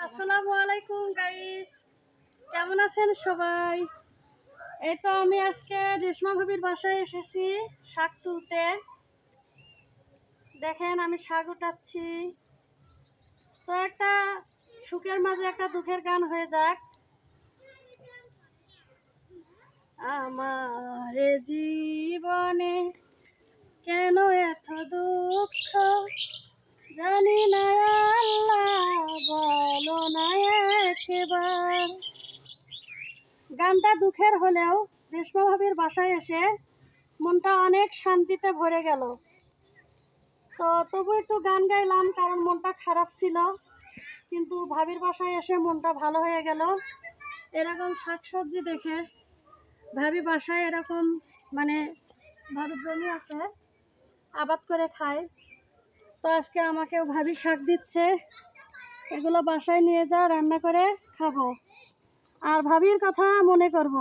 আসসালামু আলাইকুম গাইস, কেমন আছেন সবাই? এই তো আমি আজকে রেশমা ভাবির বাসায় এসেছি শাক তুলতে। দেখেন আমি শাক উঠাচ্ছি। তো একটা সুখের মাঝে একটা দুঃখের গান হয়ে যাক। আমার জীবনে কেন এত দুঃখ জানি না, আল্লাহ বলো না একবার। গানটা দুঃখের হলেও রেশমা ভাবির বাসায় এসে মনটা অনেক শান্তিতে ভরে গেল। তো তবু একটু গান গাইলাম কারণ মনটা খারাপ ছিল, কিন্তু ভাবির বাসায় এসে মনটা ভালো হয়ে গেল। এরকম শাকসবজি দেখে ভাবি বাসায় এরকম মানে ভাবির জমি আছে, আবাদ করে খায়। তো আজকে আমাকেও ভাবি শাক দিচ্ছে, এগুলো বাসায় নিয়ে যাও, রান্না করে খাবো আর ভাবির কথা মনে করব।